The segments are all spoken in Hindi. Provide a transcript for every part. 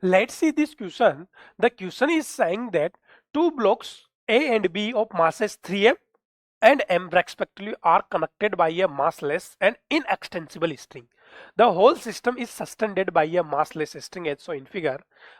Let's see this question. The question is saying that two blocks A and B of masses 3m and m respectively are connected by a massless and inextensible string. The whole system is sustained by a massless string as shown in figure.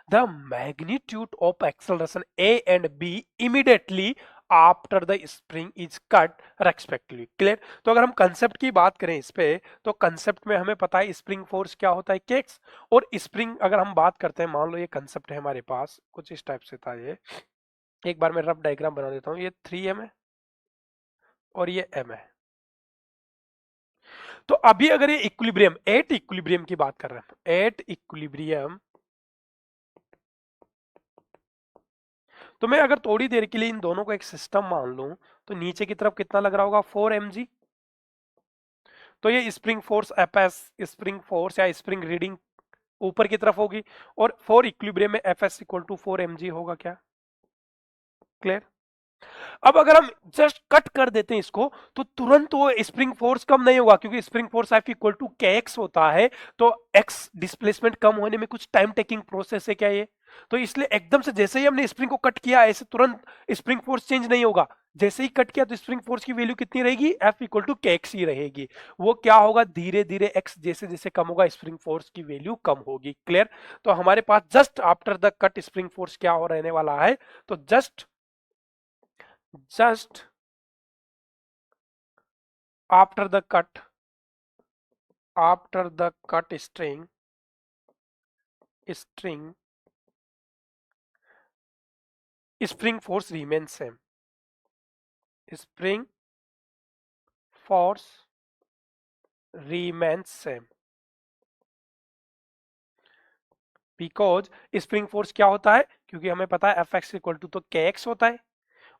The magnitude of acceleration A and B immediately after the spring is cut respectively. Clear? तो अगर हम कंसेप्ट की बात करें इस पे, तो कंसेप्ट में हमें पता है स्प्रिंग फोर्स क्या होता है, केक्स। और स्प्रिंग अगर हम बात करते हैं, मान लो ये कंसेप्ट है हमारे पास, कुछ इस टाइप से था ये। एक बार मैं रफ डायग्राम बना देता हूँ। ये 3m है और ये m है। तो अभी अगर ये इक्विलिब्रियम, एट इक्विलिब्रियम की बात कर रहे हैं, एट इक्विलिब्रियम, तो मैं अगर थोड़ी देर के लिए इन दोनों को एक सिस्टम मान लूं, तो नीचे की तरफ कितना लग रहा होगा, 4mg। तो ये spring force FS, spring force या स्प्रिंग रीडिंग ऊपर की तरफ होगी, और 4 इक्विलिब्रियम में एफएस इक्वल टू 4mg होगा क्या? क्लियर? अब अगर हम जस्ट कट कर देते हैं इसको, तो तुरंत वो स्प्रिंग फोर्स कम नहीं होगा, क्योंकि spring force F equal to K X होता है। तो एक्स डिस्प्लेसमेंट कम होने में कुछ टाइम टेकिंग प्रोसेस है क्या ये? तो इसलिए एकदम से जैसे ही हमने स्प्रिंग को कट किया, ऐसे तुरंत स्प्रिंग फोर्स चेंज नहीं होगा। जैसे ही कट किया तो स्प्रिंग फोर्स की वैल्यू कितनी रहेगी, F equal to K x ही रहेगी। वो क्या होगा, धीरे धीरे एक्स जैसे जैसे कम होगा, स्प्रिंग फोर्स की वैल्यू कम होगी। क्लियर? तो हमारे पास just after the cut spring force क्या हो रहने वाला है, तो just after the cut string spring force remains same. Spring force remains same because spring force क्या होता है, क्योंकि हमें पता है Fx इक्वल टू तो kx होता है,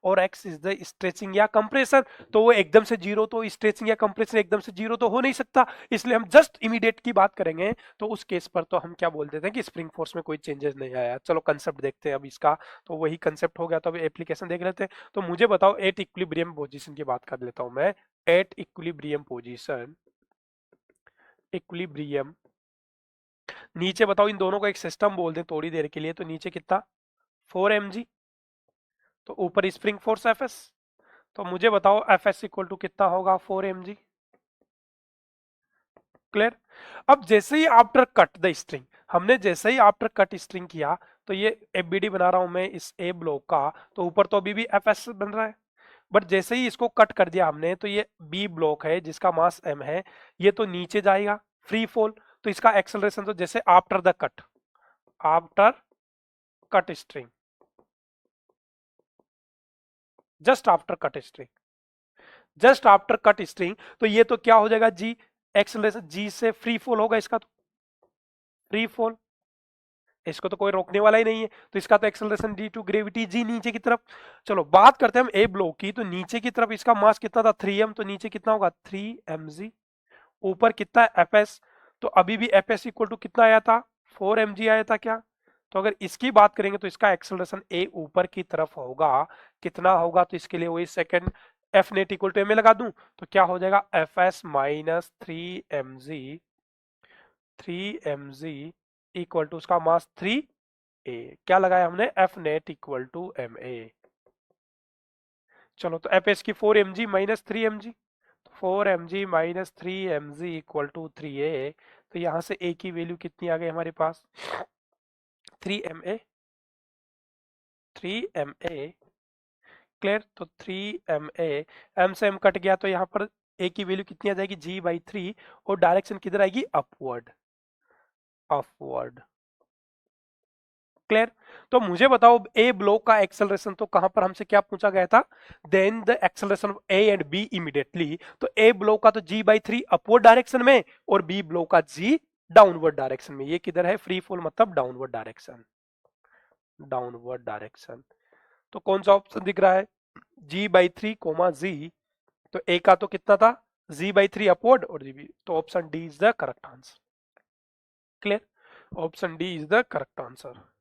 और x इज द स्ट्रेचिंग या कंप्रेशन। तो वो एकदम से जीरो, तो स्ट्रेचिंग या कंप्रेशन एकदम से जीरो तो हो नहीं सकता, इसलिए हम जस्ट इमीडिएट की बात करेंगे। तो उस केस पर तो हम क्या बोल देते हैं कि स्प्रिंग फोर्स में कोई चेंजेस नहीं आया। चलो कंसेप्ट देखते हैं अब इसका। तो वही कंसेप्ट हो गया, तो अब एप्लीकेशन देख लेते हैं। तो मुझे बताओ, एट इक्विलिब्रियम पोजीशन की बात कर लेता हूं मैं। एट इक्विलिब्रियम पोजीशन, इक्विलिब्रियम, नीचे बताओ इन दोनों को एक सिस्टम बोल दे थोड़ी देर के लिए। तो नीचे कितना, 4mg, तो ऊपर स्प्रिंग फोर्स एफएस। तो मुझे बताओ एफ एस इक्वल टू कितना होगा, 4mg। क्लियर? अब जैसे ही आफ्टर कट द स्ट्रिंग, हमने जैसे ही आफ्टर कट स्ट्रिंग किया, तो ये एफबीडी बना रहा हूं मैं इस ए ब्लॉक का, तो ऊपर तो अभी भी एफ एस बन रहा है, बट जैसे ही इसको कट कर दिया हमने, तो ये बी ब्लॉक है जिसका मास एम है, ये तो नीचे जाएगा फ्री फॉल। तो इसका एक्सेलरेशन तो जैसे after the cut, after cut string, just after cut string, just after cut string, तो ये तो क्या हो जाएगा जी, एक्सेलरेशन जी से फ्री फॉल होगा इसका, तो फ्री फॉल, इसको तो कोई रोकने वाला ही नहीं है, तो इसका तो acceleration D to gravity G नीचे की तरफ। चलो बात करते हैं हम ए ब्लॉक की, तो नीचे की तरफ इसका मास कितना था, 3m, तो नीचे कितना होगा, 3mg। ऊपर कितना fs, तो अभी भी fs इक्वल टू कितना आया था, 4mg आया था क्या? तो अगर इसकी बात करेंगे तो इसका एक्सेलरेशन ए ऊपर की तरफ होगा, कितना होगा, तो इसके लिए वही second F net equal to M में लगा दूं, तो क्या हो जाएगा, fs minus 3mg equal to उसका मास 3a। क्या लगाया हमने, F net equal to M A. चलो तो एफ एस की 4mg माइनस 3mg, तो 4mg minus 3mg equal to 3a। तो यहां से a की वैल्यू कितनी आ गई हमारे पास, 3ma, 3ma। क्लियर? तो 3ma, m से m कट गया, तो यहाँ पर a की वैल्यू कितनी आ जाएगी, g/3, और डायरेक्शन किधर आएगी, अपवर्ड, अपवर्ड। क्लियर? तो मुझे बताओ, ए ब्लॉक का एक्सेलरेशन तो कहां पर हमसे क्या पूछा गया था, then the acceleration of A and B immediately. तो ए ब्लॉक का तो g/3 अपवर्ड डायरेक्शन में, और बी ब्लॉक का g डाउनवर्ड डायरेक्शन में। ये किधर है, फ्री फॉल मतलब डाउनवर्ड डायरेक्शन, डाउनवर्ड डायरेक्शन। तो कौन सा ऑप्शन दिख रहा है, g/3 कोमा जी। तो ए का तो कितना था, g/3 अपवर्ड, और जी, तो option D is the correct answer. Clear? Option D is the correct answer.